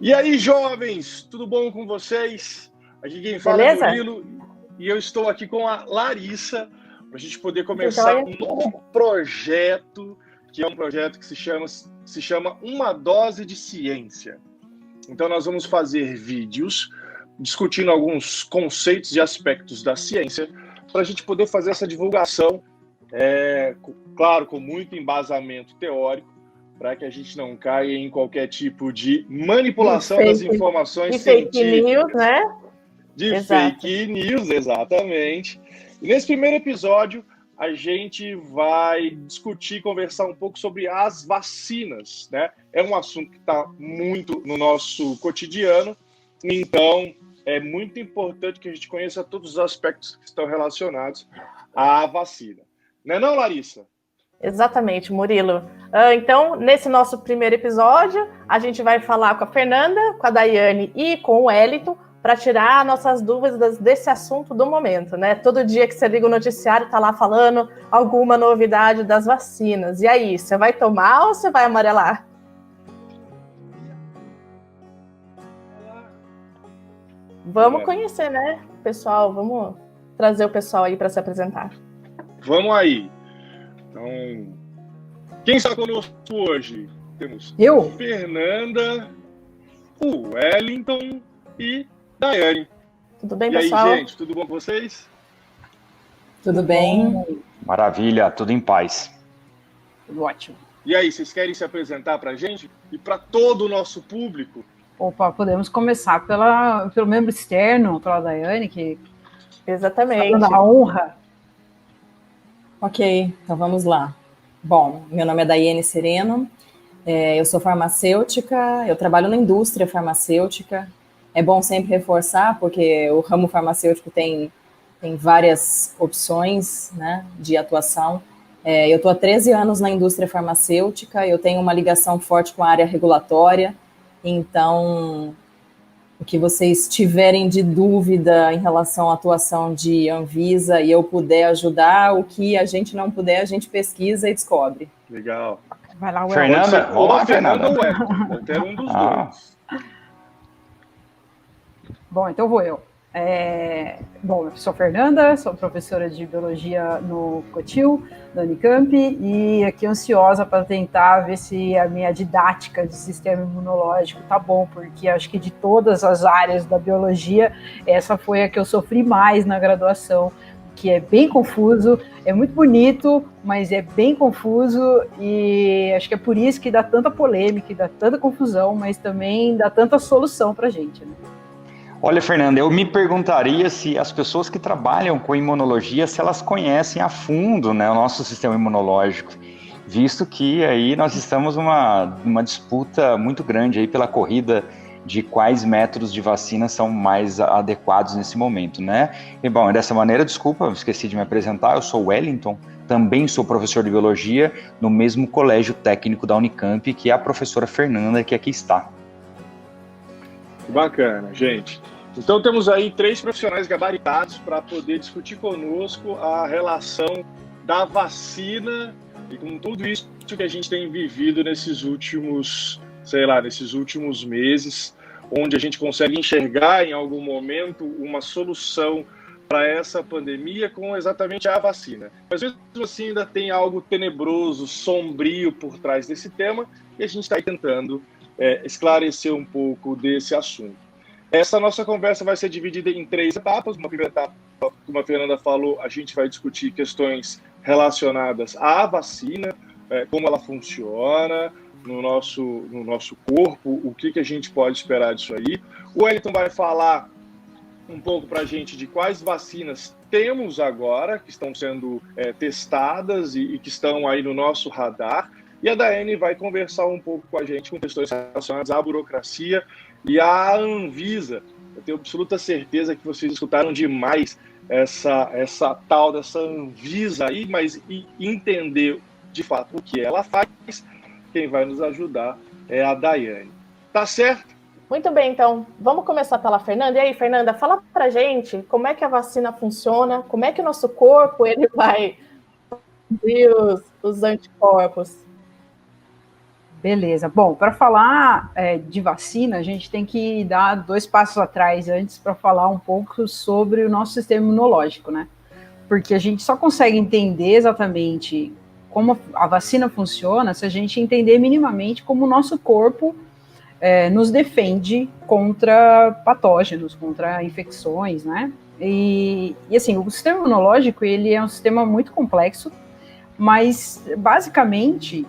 E aí, jovens, tudo bom com vocês? Aqui quem fala Beleza? é Murilo e eu estou aqui com a Larissa para a gente poder Tudo começar jóia? um novo projeto, que é um projeto que se chama Uma Dose de Ciência. Então, nós vamos fazer vídeos discutindo alguns conceitos e aspectos da ciência para a gente poder fazer essa divulgação, claro, com muito embasamento teórico, para que a gente não caia em qualquer tipo de manipulação das informações fake científicas. news, né? De Exato. fake news, exatamente. E nesse primeiro episódio, a gente vai discutir, conversar um pouco sobre as vacinas, né? É um assunto que está muito no nosso cotidiano, então é muito importante que a gente conheça todos os aspectos que estão relacionados à vacina. Não é não, Larissa? Exatamente, Murilo. Então, nesse nosso primeiro episódio, a gente vai falar com a Fernanda, com a Daiane e com o Wellington para tirar nossas dúvidas desse assunto do momento, né? Todo dia que você liga o noticiário, tá lá falando alguma novidade das vacinas. E aí, você vai tomar ou você vai amarelar? Vamos conhecer, né, pessoal? Vamos trazer o pessoal aí para se apresentar. Vamos aí. Então, quem está conosco hoje? Temos eu, Fernanda, o Wellington e Daiane. Tudo bem, e pessoal? aí, gente, tudo bom com vocês? tudo bem? Maravilha, tudo em paz. Tudo ótimo. E aí, vocês querem se apresentar para a gente e para todo o nosso público? Opa, podemos começar pelo membro externo, pela Daiane, que Exatamente. está dando a honra. Ok, então vamos lá. Bom, meu nome é Daiane Sereno, eu sou farmacêutica, eu trabalho na indústria farmacêutica. É bom sempre reforçar, porque o ramo farmacêutico tem várias opções, né, de atuação. Eu estou há 13 anos na indústria farmacêutica, eu tenho uma ligação forte com a área regulatória, então o que vocês tiverem de dúvida em relação à atuação de Anvisa e eu puder ajudar, o que a gente não puder, a gente pesquisa e descobre. Legal. Vai lá, Fernanda, vamos lá, Fernanda. Ou Wellington, ter um dos dois. Bom, então vou eu. Bom, eu sou Fernanda, sou professora de Biologia no Cotil, da Unicamp, e aqui ansiosa para tentar ver se a minha didática de sistema imunológico tá bom, porque acho que de todas as áreas da biologia, essa foi a que eu sofri mais na graduação, que é bem confuso, é muito bonito, mas é bem confuso, e acho que é por isso que dá tanta polêmica, e dá tanta confusão, mas também dá tanta solução para a gente, né? Olha, Fernanda, eu me perguntaria se as pessoas que trabalham com imunologia, se elas conhecem a fundo, né, o nosso sistema imunológico, visto que aí nós estamos numa disputa muito grande aí pela corrida de quais métodos de vacina são mais adequados nesse momento, né? E bom, dessa maneira, desculpa, esqueci de me apresentar, eu sou Wellington, também sou professor de biologia no mesmo colégio técnico da Unicamp, que é a professora Fernanda, que aqui está. Bacana, gente. Então temos aí 3 profissionais gabaritados para poder discutir conosco a relação da vacina e com tudo isso que a gente tem vivido nesses últimos meses, onde a gente consegue enxergar em algum momento uma solução para essa pandemia com exatamente a vacina. Mas mesmo assim ainda tem algo tenebroso, sombrio por trás desse tema e a gente está tentando esclarecer um pouco desse assunto. Essa nossa conversa vai ser dividida em 3 etapas. Uma primeira etapa, como a Fernanda falou, a gente vai discutir questões relacionadas à vacina, como ela funciona no nosso corpo, o que a gente pode esperar disso aí. O Wellington vai falar um pouco para a gente de quais vacinas temos agora, que estão sendo testadas e que estão aí no nosso radar. E a Daiane vai conversar um pouco com a gente com questões relacionadas à burocracia e à Anvisa. Eu tenho absoluta certeza que vocês escutaram demais essa tal dessa Anvisa aí, mas entender de fato o que ela faz, quem vai nos ajudar é a Daiane. Tá certo? Muito bem, então, vamos começar pela Fernanda. E aí, Fernanda, fala pra gente como é que a vacina funciona, como é que o nosso corpo ele vai produzir os anticorpos. Beleza. Bom, para falar de vacina, a gente tem que dar 2 passos atrás antes para falar um pouco sobre o nosso sistema imunológico, né? Porque a gente só consegue entender exatamente como a vacina funciona se a gente entender minimamente como o nosso corpo nos defende contra patógenos, contra infecções, né? E assim, o sistema imunológico, ele é um sistema muito complexo, mas basicamente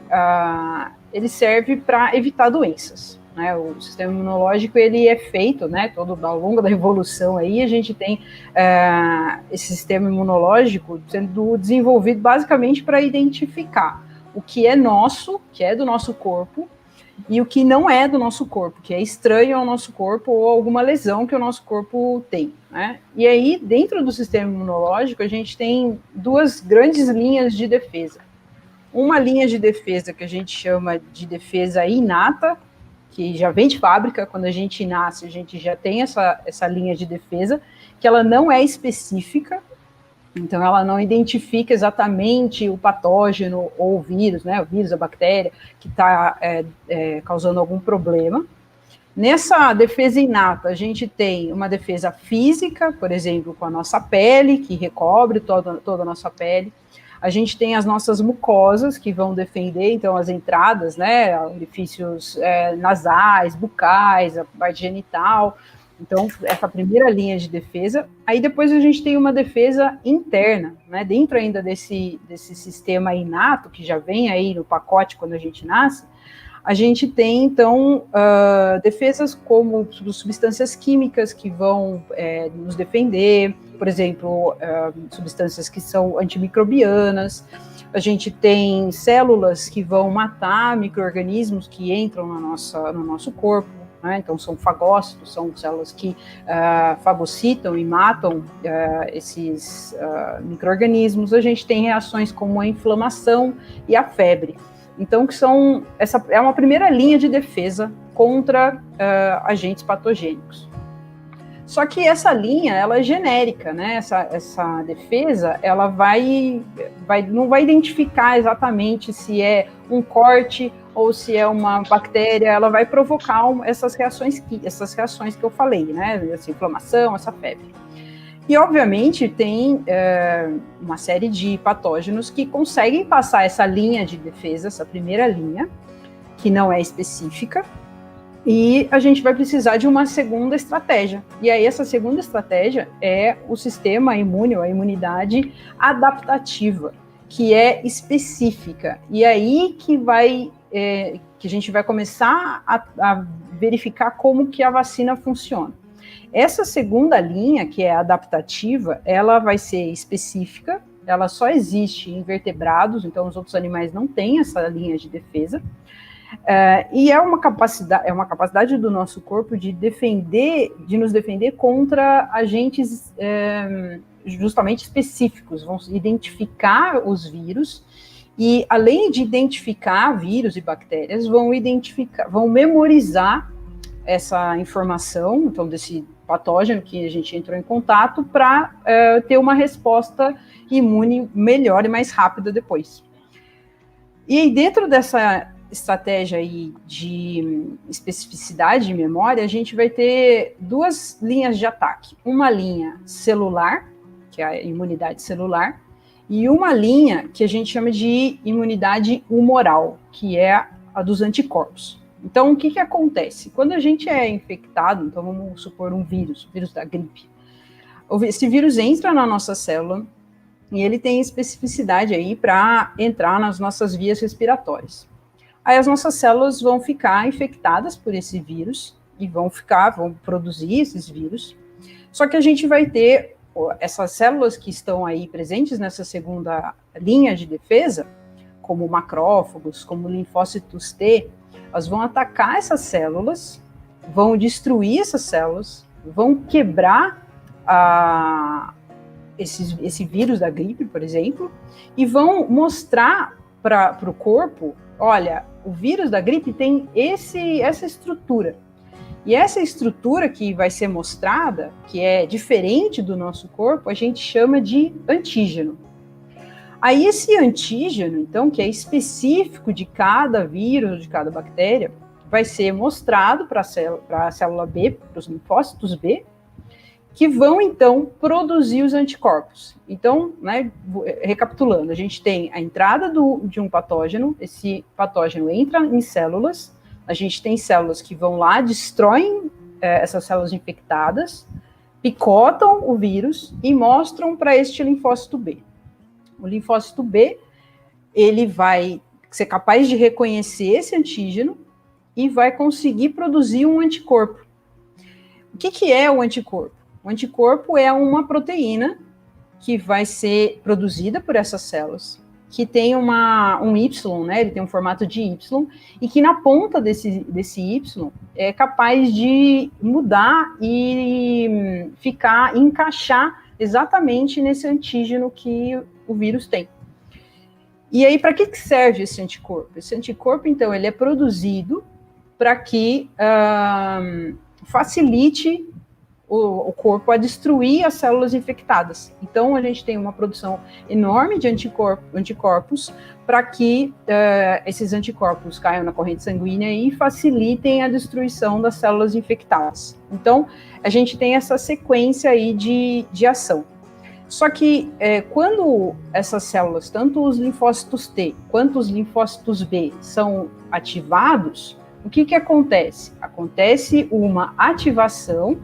ele serve para evitar doenças, né? O sistema imunológico, ele é feito, né, todo ao longo da evolução aí, a gente tem esse sistema imunológico sendo desenvolvido basicamente para identificar o que é nosso, que é do nosso corpo, e o que não é do nosso corpo, que é estranho ao nosso corpo ou alguma lesão que o nosso corpo tem, né? E aí, dentro do sistema imunológico, a gente tem 2 grandes linhas de defesa. Uma linha de defesa que a gente chama de defesa inata, que já vem de fábrica, quando a gente nasce, a gente já tem essa linha de defesa, que ela não é específica, então ela não identifica exatamente o patógeno ou o vírus, né, o vírus, a bactéria, que está causando algum problema. Nessa defesa inata, a gente tem uma defesa física, por exemplo, com a nossa pele, que recobre toda a nossa pele. A gente tem as nossas mucosas, que vão defender, então, as entradas, né, orifícios nasais, bucais, a parte genital. Então, essa primeira linha de defesa. Aí depois a gente tem uma defesa interna, né, dentro ainda desse sistema inato, que já vem aí no pacote quando a gente nasce. A gente tem, então, defesas como substâncias químicas que vão nos defender, por exemplo, substâncias que são antimicrobianas. A gente tem células que vão matar micro-organismos que entram no nosso corpo, né? Então, são fagócitos, são células que fagocitam e matam esses micro-organismos. A gente tem reações como a inflamação e a febre. Então, essa é uma primeira linha de defesa contra agentes patogênicos. Só que essa linha, ela é genérica, né? Essa defesa, ela não vai identificar exatamente se é um corte ou se é uma bactéria, ela vai provocar essas reações que eu falei, né? Essa inflamação, essa febre. E, obviamente, tem uma série de patógenos que conseguem passar essa linha de defesa, essa primeira linha, que não é específica, e a gente vai precisar de uma segunda estratégia. E aí, essa segunda estratégia é o sistema imune, ou a imunidade adaptativa, que é específica. E aí que a gente vai começar a verificar como que a vacina funciona. Essa segunda linha, que é adaptativa, ela vai ser específica, ela só existe em vertebrados, então os outros animais não têm essa linha de defesa, e é uma capacidade do nosso corpo de nos defender contra agentes justamente específicos, vão identificar os vírus, e além de identificar vírus e bactérias, vão memorizar essa informação, então, desse patógeno que a gente entrou em contato, para ter uma resposta imune melhor e mais rápida depois. E dentro dessa estratégia aí de especificidade de memória, a gente vai ter 2 linhas de ataque. Uma linha celular, que é a imunidade celular, e uma linha que a gente chama de imunidade humoral, que é a dos anticorpos. Então, o que acontece? Quando a gente é infectado, então vamos supor um vírus, o vírus da gripe, esse vírus entra na nossa célula e ele tem especificidade aí para entrar nas nossas vias respiratórias. Aí as nossas células vão ficar infectadas por esse vírus e vão produzir esses vírus, só que a gente vai ter essas células que estão aí presentes nessa segunda linha de defesa, como macrófagos, como linfócitos T, elas vão atacar essas células, vão destruir essas células, vão quebrar esse vírus da gripe, por exemplo, e vão mostrar para o corpo, olha, o vírus da gripe tem essa estrutura. E essa estrutura que vai ser mostrada, que é diferente do nosso corpo, a gente chama de antígeno. Aí esse antígeno, então, que é específico de cada vírus, de cada bactéria, vai ser mostrado para a célula B, para os linfócitos B, que vão, então, produzir os anticorpos. Então, né, recapitulando, a gente tem a entrada de um patógeno, esse patógeno entra em células, a gente tem células que vão lá, destroem essas células infectadas, picotam o vírus e mostram para este linfócito B. O linfócito B, ele vai ser capaz de reconhecer esse antígeno e vai conseguir produzir um anticorpo. O que é o anticorpo? O anticorpo é uma proteína que vai ser produzida por essas células, que tem um Y, né? Ele tem um formato de Y, e que na ponta desse Y é capaz de mudar e encaixar exatamente nesse antígeno que o vírus tem. E aí, para que serve esse anticorpo? Esse anticorpo, então, ele é produzido para que facilite o corpo a destruir as células infectadas. Então, a gente tem uma produção enorme de anticorpos para que esses anticorpos caiam na corrente sanguínea e facilitem a destruição das células infectadas. Então, a gente tem essa sequência aí de ação. Só que quando essas células, tanto os linfócitos T quanto os linfócitos B, são ativados, o que acontece? Acontece uma ativação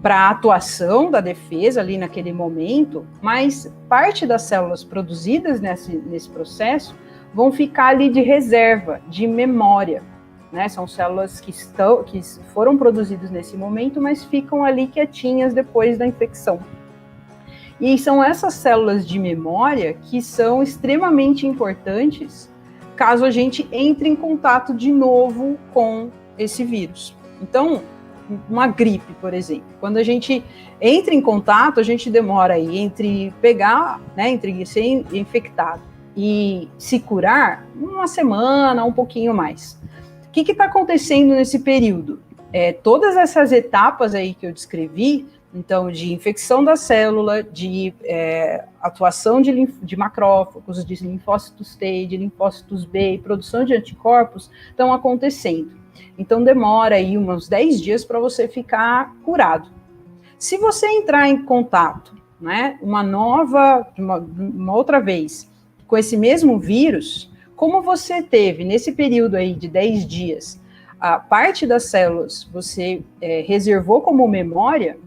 para a atuação da defesa ali naquele momento, mas parte das células produzidas nesse processo vão ficar ali de reserva, de memória, né? São células que foram produzidas nesse momento, mas ficam ali quietinhas depois da infecção. E são essas células de memória que são extremamente importantes caso a gente entre em contato de novo com esse vírus. Então, uma gripe, por exemplo, quando a gente entra em contato, a gente demora aí entre pegar, né, entre ser infectado e se curar, uma semana, um pouquinho mais. O que está acontecendo nesse período? Todas essas etapas aí que eu descrevi, então, de infecção da célula, de atuação de macrófagos, de linfócitos T, de linfócitos B, produção de anticorpos, estão acontecendo. Então, demora aí uns 10 dias para você ficar curado. Se você entrar em contato, né, uma outra vez, com esse mesmo vírus, como você teve nesse período aí de 10 dias, a parte das células você reservou como memória,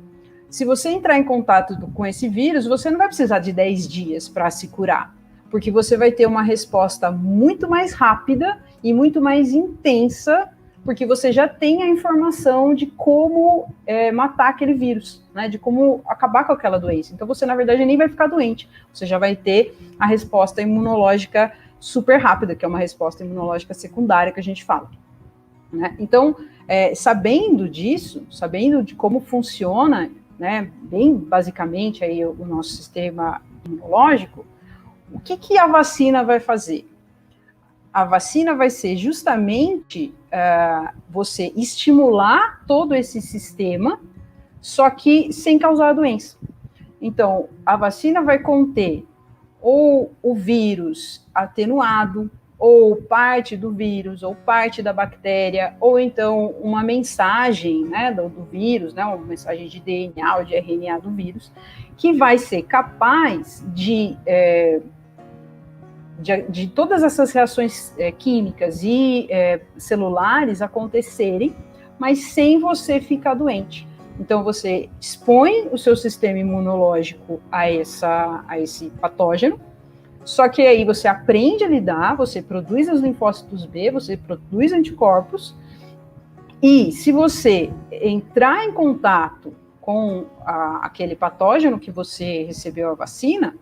se você entrar em contato com esse vírus, você não vai precisar de 10 dias para se curar, porque você vai ter uma resposta muito mais rápida e muito mais intensa, porque você já tem a informação de como matar aquele vírus, né, de como acabar com aquela doença. Então, você, na verdade, nem vai ficar doente, você já vai ter a resposta imunológica super rápida, que é uma resposta imunológica secundária que a gente fala, né? Então, sabendo disso, sabendo de como funciona, né, bem basicamente aí o nosso sistema imunológico, o que a vacina vai fazer? A vacina vai ser justamente você estimular todo esse sistema, só que sem causar a doença. Então, a vacina vai conter ou o vírus atenuado, ou parte do vírus, ou parte da bactéria, ou então uma mensagem, né, do vírus, né, uma mensagem de DNA ou de RNA do vírus, que vai ser capaz de todas essas reações químicas e celulares acontecerem, mas sem você ficar doente. Então, você expõe o seu sistema imunológico a esse patógeno, só que aí você aprende a lidar, você produz os linfócitos B, você produz anticorpos, e se você entrar em contato com aquele patógeno que você recebeu a vacina,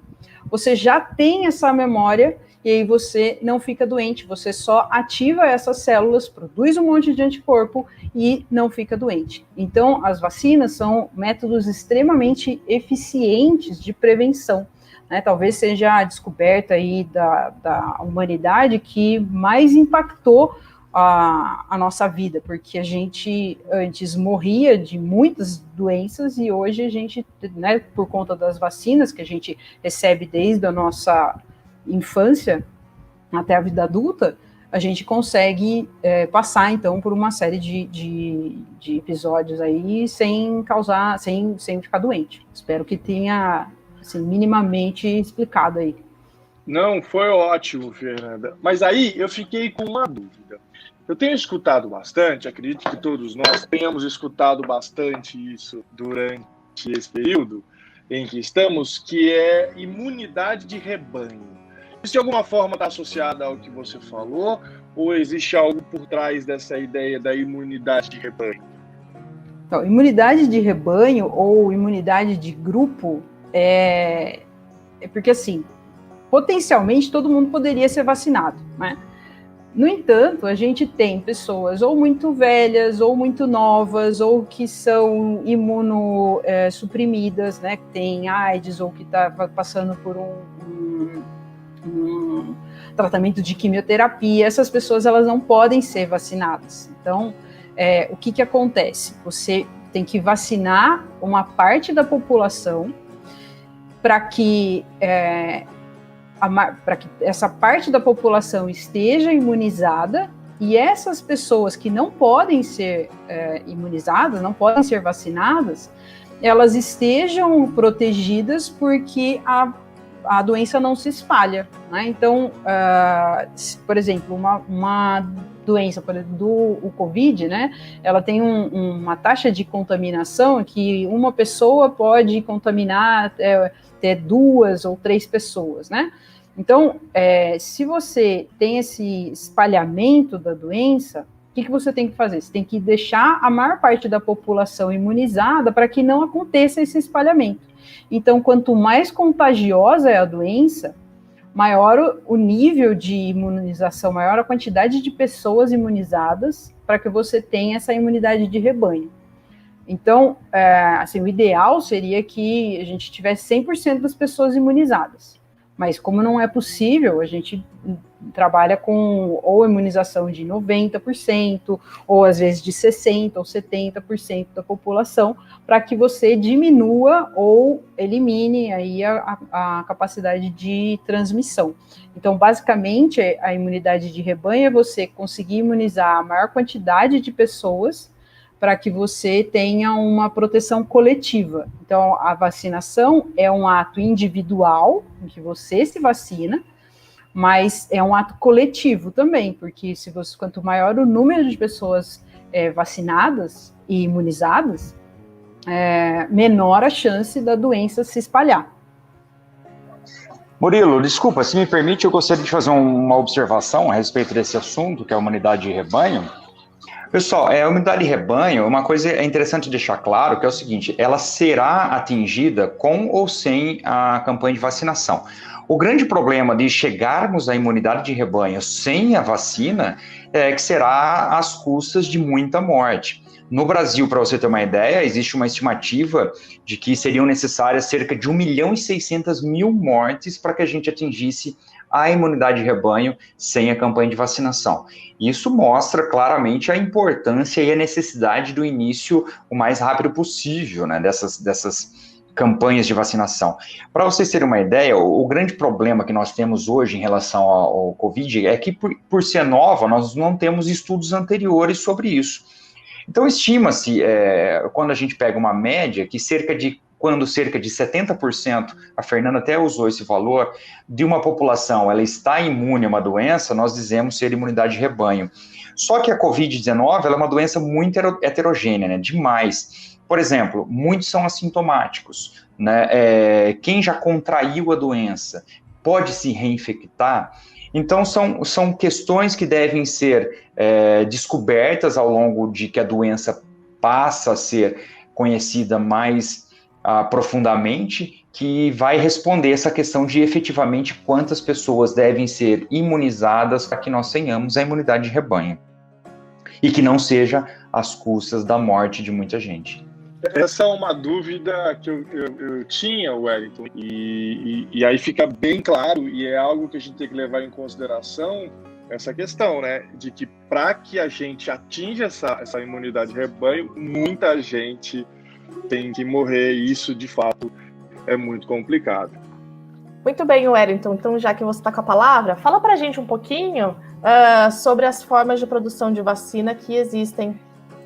você já tem essa memória e aí você não fica doente, você só ativa essas células, produz um monte de anticorpo e não fica doente. Então, as vacinas são métodos extremamente eficientes de prevenção, né? Talvez seja a descoberta aí da humanidade que mais impactou a nossa vida, porque a gente antes morria de muitas doenças e hoje a gente, né, por conta das vacinas que a gente recebe desde a nossa infância até a vida adulta, a gente consegue passar, então, por uma série de episódios aí sem ficar doente. Espero que tenha, assim, minimamente explicado aí. Não, foi ótimo, Fernanda. Mas aí eu fiquei com uma dúvida. Eu tenho escutado bastante, acredito que todos nós tenhamos escutado bastante isso durante esse período em que estamos, que é imunidade de rebanho. Isso de alguma forma está associado ao que você falou, ou existe algo por trás dessa ideia da imunidade de rebanho? Então, imunidade de rebanho ou imunidade de grupo é porque, assim, potencialmente todo mundo poderia ser vacinado, né? No entanto, a gente tem pessoas ou muito velhas, ou muito novas, ou que são imunossuprimidas, né, que tem AIDS, ou que está passando por um tratamento de quimioterapia. Essas pessoas, elas não podem ser vacinadas. Então, o que acontece? Você tem que vacinar uma parte da população para que essa parte da população esteja imunizada, e essas pessoas que não podem ser imunizadas, não podem ser vacinadas, elas estejam protegidas porque a doença não se espalha, né? Então, por exemplo, uma doença, por exemplo, o Covid, né? Ela tem uma taxa de contaminação que uma pessoa pode contaminar até 2 ou 3 pessoas, né? Então, se você tem esse espalhamento da doença, o que você tem que fazer? Você tem que deixar a maior parte da população imunizada para que não aconteça esse espalhamento. Então, quanto mais contagiosa é a doença, maior o nível de imunização, maior a quantidade de pessoas imunizadas para que você tenha essa imunidade de rebanho. Então, assim, o ideal seria que a gente tivesse 100% das pessoas imunizadas. Mas como não é possível, a gente trabalha com ou imunização de 90%, ou às vezes de 60% ou 70% da população, para que você diminua ou elimine aí a capacidade de transmissão. Então, basicamente, a imunidade de rebanho é você conseguir imunizar a maior quantidade de pessoas para que você tenha uma proteção coletiva. Então, a vacinação é um ato individual, em que você se vacina, mas é um ato coletivo também, porque quanto maior o número de pessoas vacinadas e imunizadas, menor a chance da doença se espalhar. Murilo, desculpa, se me permite, eu gostaria de fazer uma observação a respeito desse assunto, que é a imunidade de rebanho. Pessoal, a imunidade de rebanho, uma coisa interessante deixar claro, que é o seguinte, ela será atingida com ou sem a campanha de vacinação. O grande problema de chegarmos à imunidade de rebanho sem a vacina é que será às custas de muita morte. No Brasil, para você ter uma ideia, existe uma estimativa de que seriam necessárias cerca de 1.600.000 mortes para que a gente atingisse a imunidade de rebanho sem a campanha de vacinação. Isso mostra claramente a importância e a necessidade do início o mais rápido possível, né, dessas campanhas de vacinação. Para vocês terem uma ideia, o grande problema que nós temos hoje em relação ao Covid é que, por ser nova, nós não temos estudos anteriores sobre isso. Então, estima-se, quando a gente pega uma média, que cerca de 70%, a Fernanda até usou esse valor, de uma população, ela está imune a uma doença, nós dizemos ser imunidade de rebanho. Só que a Covid-19, ela é uma doença muito heterogênea, né, demais. Por exemplo, muitos são assintomáticos, né, quem já contraiu a doença pode se reinfectar. Então, são questões que devem ser descobertas ao longo de que a doença passa a ser conhecida mais profundamente, que vai responder essa questão de efetivamente quantas pessoas devem ser imunizadas para que nós tenhamos a imunidade de rebanho. E que não seja às custas da morte de muita gente. Essa é uma dúvida que eu tinha, Wellington, e aí fica bem claro, e é algo que a gente tem que levar em consideração, essa questão, né, de que para que a gente atinja essa imunidade de rebanho, muita gente tem que morrer, e isso, de fato, é muito complicado. Muito bem, Wellington. Então, já que você está com a palavra, fala para a gente um pouquinho sobre as formas de produção de vacina que existem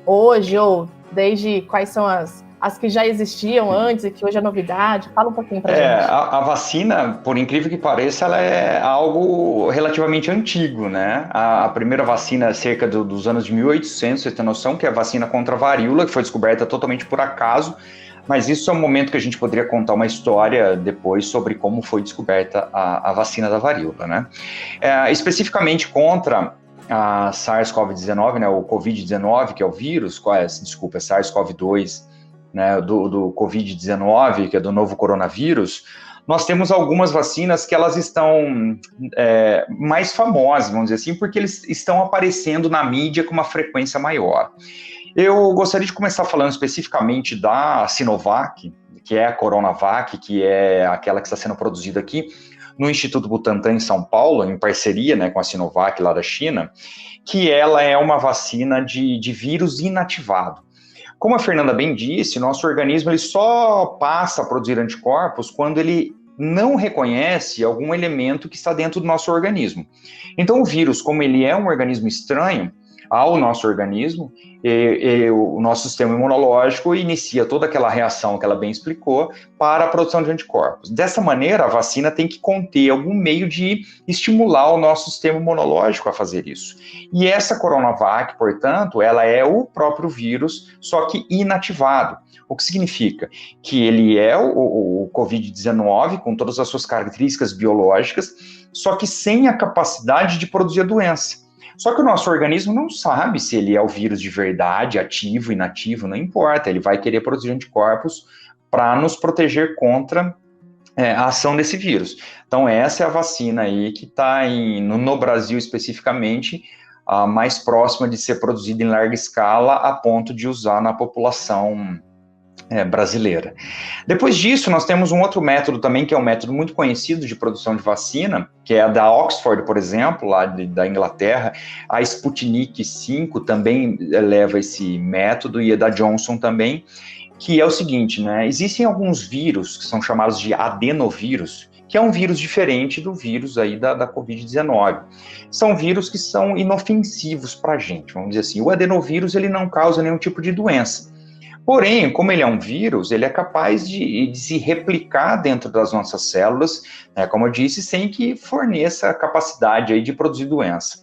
hoje, ou desde quais são as que já existiam antes e que hoje é novidade. Fala um pouquinho para a gente. A vacina, por incrível que pareça, ela é algo relativamente antigo, né? A primeira vacina é cerca dos anos de 1800, você tem noção que é a vacina contra a varíola, que foi descoberta totalmente por acaso, mas isso é um momento que a gente poderia contar uma história depois sobre como foi descoberta a vacina da varíola, né? Especificamente contra a SARS-CoV-19, né, o COVID-19, que é o vírus, SARS-CoV-2, né, do COVID-19, que é do novo coronavírus, nós temos algumas vacinas que elas estão mais famosas, vamos dizer assim, porque eles estão aparecendo na mídia com uma frequência maior. Eu gostaria de começar falando especificamente da Sinovac, que é a Coronavac, que é aquela que está sendo produzida aqui no Instituto Butantan, em São Paulo, em parceria, né, com a Sinovac lá da China, que ela é uma vacina de vírus inativado. Como a Fernanda bem disse, nosso organismo ele só passa a produzir anticorpos quando ele não reconhece algum elemento que está dentro do nosso organismo. Então, o vírus, como ele é um organismo estranho ao nosso organismo, o nosso sistema imunológico inicia toda aquela reação que ela bem explicou para a produção de anticorpos. Dessa maneira, a vacina tem que conter algum meio de estimular o nosso sistema imunológico a fazer isso. E essa Coronavac, portanto, ela é o próprio vírus, só que inativado. O que significa que ele é o COVID-19 com todas as suas características biológicas, só que sem a capacidade de produzir a doença. Só que o nosso organismo não sabe se ele é o vírus de verdade, ativo, inativo, não importa. Ele vai querer produzir anticorpos para nos proteger contra a ação desse vírus. Então, essa é a vacina aí que está no Brasil especificamente, a mais próxima de ser produzida em larga escala a ponto de usar na população brasileira. Depois disso, nós temos um outro método também, que é um método muito conhecido de produção de vacina, que é a da Oxford, por exemplo, lá da Inglaterra. A Sputnik V também leva esse método, e a da Johnson também, que é o seguinte, né? Existem alguns vírus que são chamados de adenovírus, que é um vírus diferente do vírus aí da Covid-19. São vírus que são inofensivos para a gente, vamos dizer assim. O adenovírus, ele não causa nenhum tipo de doença. Porém, como ele é um vírus, ele é capaz de se replicar dentro das nossas células, né, como eu disse, sem que forneça a capacidade aí de produzir doença.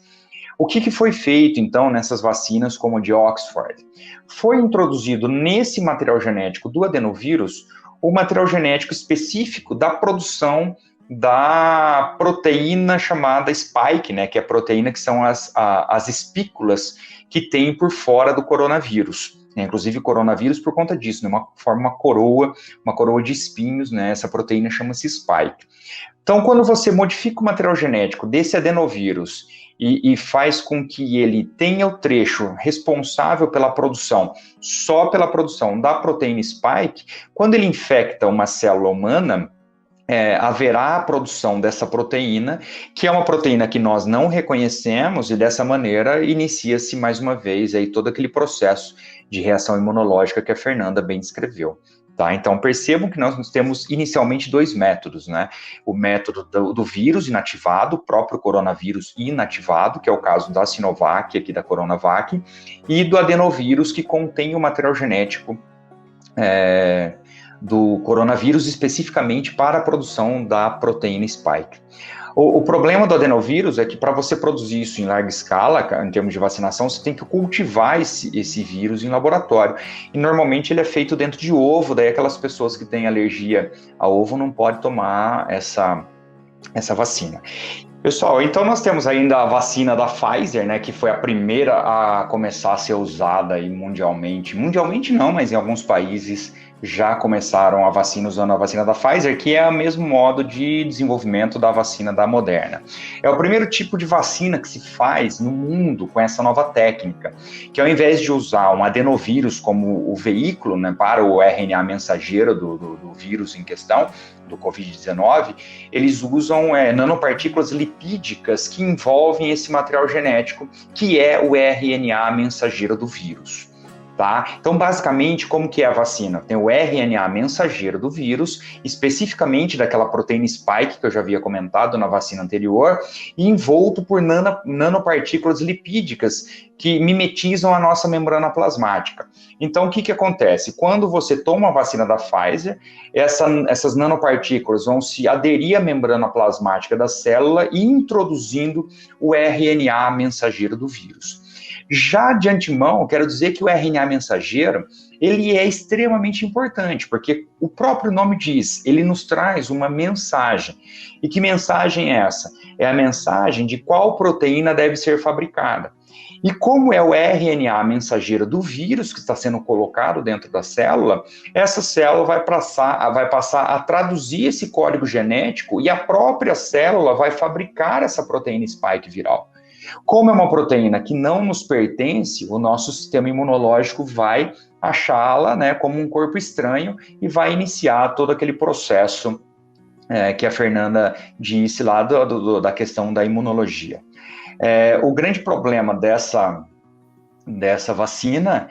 O que foi feito, então, nessas vacinas como a de Oxford? Foi introduzido nesse material genético do adenovírus o material genético específico da produção da proteína chamada spike, né, que é a proteína que são as espículas que tem por fora do coronavírus. Inclusive coronavírus por conta disso, né? Forma uma coroa de espinhos, né? Essa proteína chama-se spike. Então, quando você modifica o material genético desse adenovírus e faz com que ele tenha o trecho responsável pela produção, só pela produção da proteína spike, quando ele infecta uma célula humana, haverá a produção dessa proteína, que é uma proteína que nós não reconhecemos, e dessa maneira inicia-se mais uma vez aí todo aquele processo de reação imunológica que a Fernanda bem descreveu. Tá? Então, percebam que nós temos inicialmente dois métodos, né? O método do vírus inativado, o próprio coronavírus inativado, que é o caso da Sinovac, aqui da Coronavac, e do adenovírus, que contém o material genético do coronavírus, especificamente para a produção da proteína spike. O problema do adenovírus é que para você produzir isso em larga escala, em termos de vacinação, você tem que cultivar esse vírus em laboratório. E normalmente ele é feito dentro de ovo, daí aquelas pessoas que têm alergia a ovo não podem tomar essa vacina. Pessoal, então nós temos ainda a vacina da Pfizer, né, que foi a primeira a começar a ser usada aí mundialmente. Mundialmente não, mas em alguns países já começaram a vacina usando a vacina da Pfizer, que é o mesmo modo de desenvolvimento da vacina da Moderna. É o primeiro tipo de vacina que se faz no mundo com essa nova técnica, que ao invés de usar um adenovírus como o veículo, né, para o RNA mensageiro do vírus em questão, do Covid-19, eles usam nanopartículas lipídicas que envolvem esse material genético, que é o RNA mensageiro do vírus. Tá? Então, basicamente, como que é a vacina? Tem o RNA mensageiro do vírus, especificamente daquela proteína spike que eu já havia comentado na vacina anterior, e envolto por nanopartículas lipídicas que mimetizam a nossa membrana plasmática. Então, o que acontece? Quando você toma a vacina da Pfizer, essas nanopartículas vão se aderir à membrana plasmática da célula e introduzindo o RNA mensageiro do vírus. Já de antemão, quero dizer que o RNA mensageiro, ele é extremamente importante, porque o próprio nome diz, ele nos traz uma mensagem. E que mensagem é essa? É a mensagem de qual proteína deve ser fabricada. E como é o RNA mensageiro do vírus que está sendo colocado dentro da célula, essa célula vai passar a traduzir esse código genético e a própria célula vai fabricar essa proteína spike viral. Como é uma proteína que não nos pertence, o nosso sistema imunológico vai achá-la, né, como um corpo estranho e vai iniciar todo aquele processo que a Fernanda disse lá da questão da imunologia. O grande problema dessa vacina,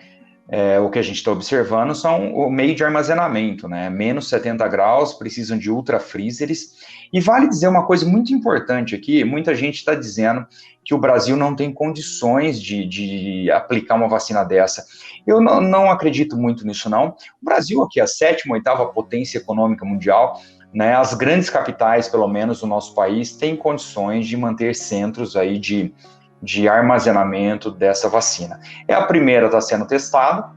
o que a gente está observando, são o meio de armazenamento, né? Menos 70 graus, precisam de ultrafreezers. E vale dizer uma coisa muito importante aqui, muita gente está dizendo que o Brasil não tem condições de aplicar uma vacina dessa. Eu não acredito muito nisso, não. O Brasil aqui é a 7ª, 8ª potência econômica mundial, né? As grandes capitais, pelo menos do nosso país, têm condições de manter centros aí de armazenamento dessa vacina. A primeira está sendo testada,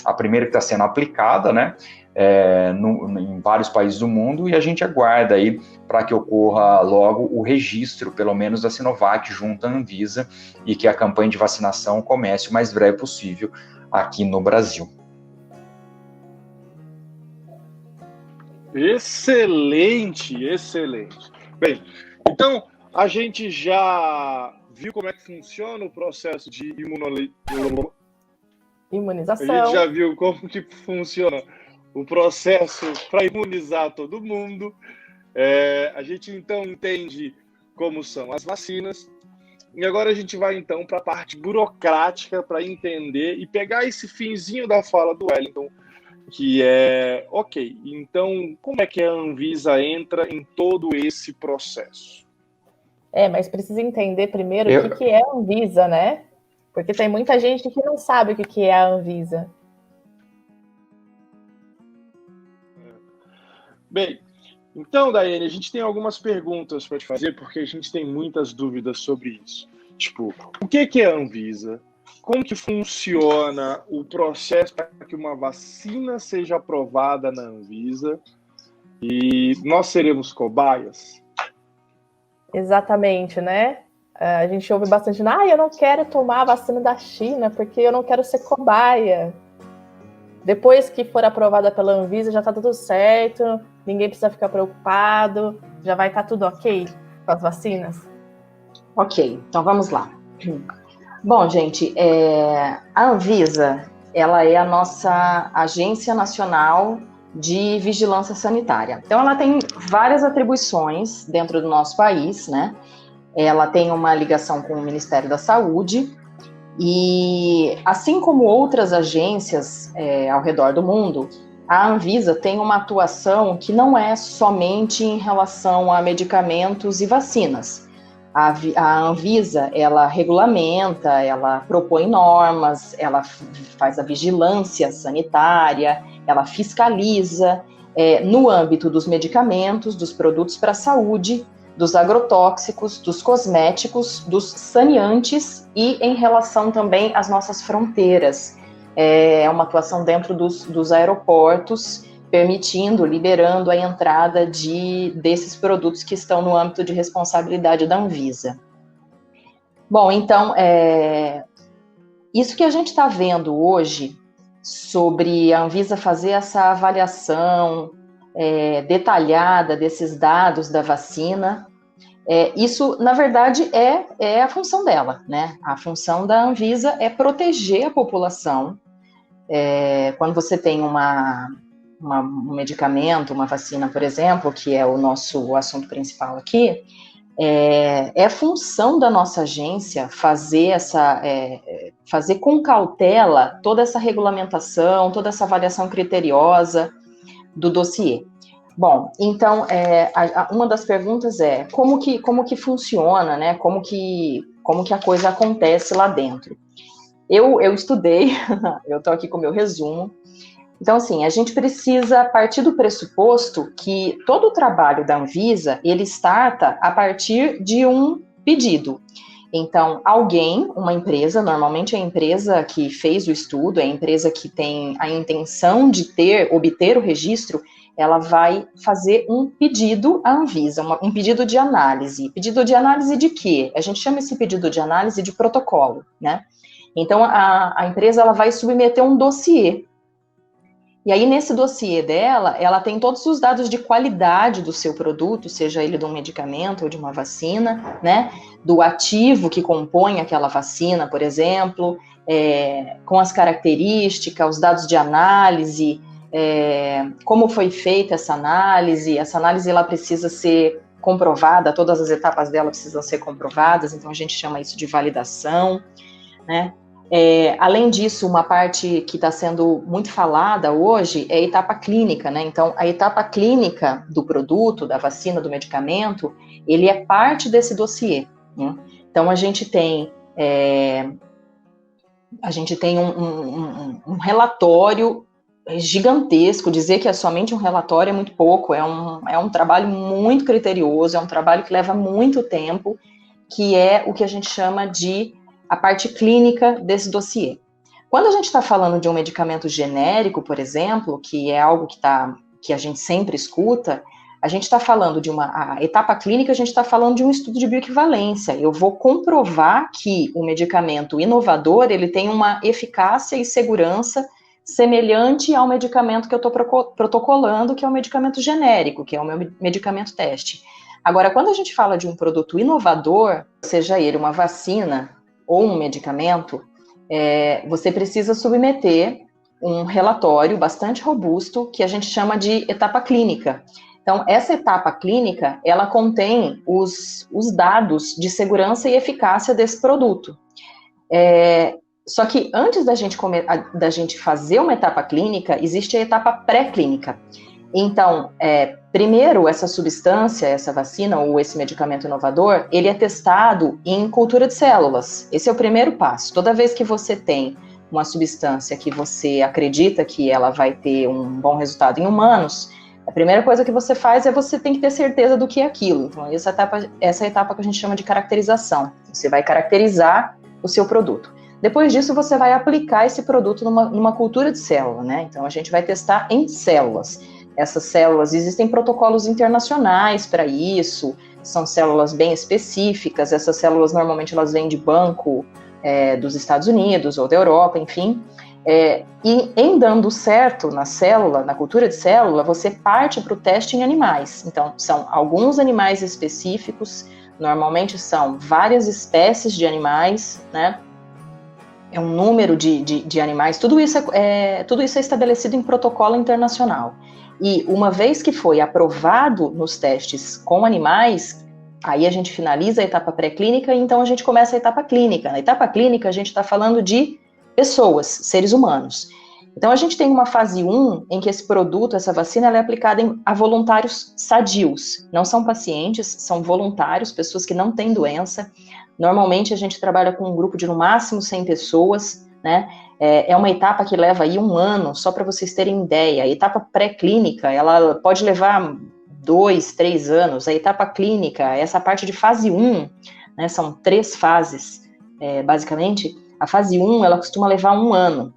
a primeira que está sendo aplicada, né, em vários países do mundo, e a gente aguarda aí para que ocorra logo o registro, pelo menos da Sinovac, junto à Anvisa, e que a campanha de vacinação comece o mais breve possível aqui no Brasil. Excelente, excelente. Bem, então a gente já viu como é que funciona o processo de imunização. A gente já viu como que funciona o processo para imunizar todo mundo. A gente então entende como são as vacinas. E agora a gente vai então para a parte burocrática para entender e pegar esse finzinho da fala do Wellington, que é, ok, então como é que a Anvisa entra em todo esse processo? Mas precisa entender primeiro o que é a Anvisa, né? Porque tem muita gente que não sabe o que é a Anvisa. Bem, então, Daiane, a gente tem algumas perguntas para te fazer, porque a gente tem muitas dúvidas sobre isso. Tipo, o que é a Anvisa? Como que funciona o processo para que uma vacina seja aprovada na Anvisa? E nós seremos cobaias? Exatamente, né? A gente ouve bastante, eu não quero tomar a vacina da China porque eu não quero ser cobaia. Depois que for aprovada pela Anvisa, já está tudo certo, ninguém precisa ficar preocupado, já vai estar tudo ok com as vacinas? Ok, então vamos lá. Bom, gente, a Anvisa, ela é a nossa Agência Nacional de Vigilância Sanitária. Então, ela tem várias atribuições dentro do nosso país, né? Ela tem uma ligação com o Ministério da Saúde e, assim como outras agências ao redor do mundo, a Anvisa tem uma atuação que não é somente em relação a medicamentos e vacinas. A Anvisa, ela regulamenta, ela propõe normas, ela faz a vigilância sanitária, ela fiscaliza no âmbito dos medicamentos, dos produtos para a saúde, dos agrotóxicos, dos cosméticos, dos saneantes e em relação também às nossas fronteiras. É uma atuação dentro dos aeroportos, liberando a entrada desses produtos que estão no âmbito de responsabilidade da Anvisa. Bom, então, isso que a gente está vendo hoje sobre a Anvisa fazer essa avaliação detalhada desses dados da vacina, isso, na verdade, é a função dela, né? A função da Anvisa é proteger a população. Quando você tem um medicamento, uma vacina, por exemplo, que é o nosso assunto principal aqui, É função da nossa agência fazer fazer com cautela toda essa regulamentação, toda essa avaliação criteriosa do dossiê. Bom, então, uma das perguntas é como que funciona, né? Como que a coisa acontece lá dentro. Eu estudei, eu estou aqui com o meu resumo. Então, assim, a gente precisa partir do pressuposto que todo o trabalho da Anvisa, ele starta a partir de um pedido. Então, uma empresa, normalmente a empresa que fez o estudo, é a empresa que tem a intenção de obter o registro, ela vai fazer um pedido à Anvisa, um pedido de análise. Pedido de análise de quê? A gente chama esse pedido de análise de protocolo, né? Então, a empresa ela vai submeter um dossiê. E aí, nesse dossiê dela, ela tem todos os dados de qualidade do seu produto, seja ele de um medicamento ou de uma vacina, né? Do ativo que compõe aquela vacina, por exemplo, com as características, os dados de análise, como foi feita essa análise. Essa análise ela precisa ser comprovada, todas as etapas dela precisam ser comprovadas, então a gente chama isso de validação, né? Além disso, uma parte que está sendo muito falada hoje é a etapa clínica, né? Então, a etapa clínica do produto, da vacina, do medicamento, ele é parte desse dossiê, né? Então, a gente tem um relatório gigantesco. Dizer que é somente um relatório é muito pouco, é um trabalho muito criterioso, é um trabalho que leva muito tempo, que é o que a gente chama de a parte clínica desse dossiê. Quando a gente está falando de um medicamento genérico, por exemplo, que é algo que a gente sempre escuta, a gente está falando de a etapa clínica, a gente está falando de um estudo de bioequivalência. Eu vou comprovar que o medicamento inovador, ele tem uma eficácia e segurança semelhante ao medicamento que eu estou protocolando, que é o medicamento genérico, que é o meu medicamento teste. Agora, quando a gente fala de um produto inovador, seja ele uma vacina ou um medicamento, você precisa submeter um relatório bastante robusto que a gente chama de etapa clínica. Então, essa etapa clínica, ela contém os dados de segurança e eficácia desse produto. Só que antes da gente fazer uma etapa clínica, existe a etapa pré-clínica. Então, primeiro, essa substância, essa vacina ou esse medicamento inovador, ele é testado em cultura de células. Esse é o primeiro passo. Toda vez que você tem uma substância que você acredita que ela vai ter um bom resultado em humanos, a primeira coisa que você faz é você tem que ter certeza do que é aquilo. Então, essa é a etapa que a gente chama de caracterização. Você vai caracterizar o seu produto. Depois disso, você vai aplicar esse produto numa cultura de célula, né? Então, a gente vai testar em células. Essas células, existem protocolos internacionais para isso, são células bem específicas. Essas células, normalmente, elas vêm de banco dos Estados Unidos ou da Europa, enfim. E em dando certo na célula, na cultura de célula, você parte para o teste em animais. Então, são alguns animais específicos, normalmente são várias espécies de animais, né? É um número de animais, tudo isso é estabelecido em protocolo internacional. E uma vez que foi aprovado nos testes com animais, aí a gente finaliza a etapa pré-clínica e então a gente começa a etapa clínica. Na etapa clínica, a gente está falando de pessoas, seres humanos. Então, a gente tem uma fase 1 em que esse produto, essa vacina, ela é aplicada a voluntários sadios. Não são pacientes, são voluntários, pessoas que não têm doença. Normalmente, a gente trabalha com um grupo de, no máximo, 100 pessoas, né? É uma etapa que leva aí 1 ano, só para vocês terem ideia. A etapa pré-clínica, ela pode levar 2, 3 anos. A etapa clínica, essa parte de fase 1, né, são 3 fases, basicamente. A fase 1, ela costuma levar 1 ano.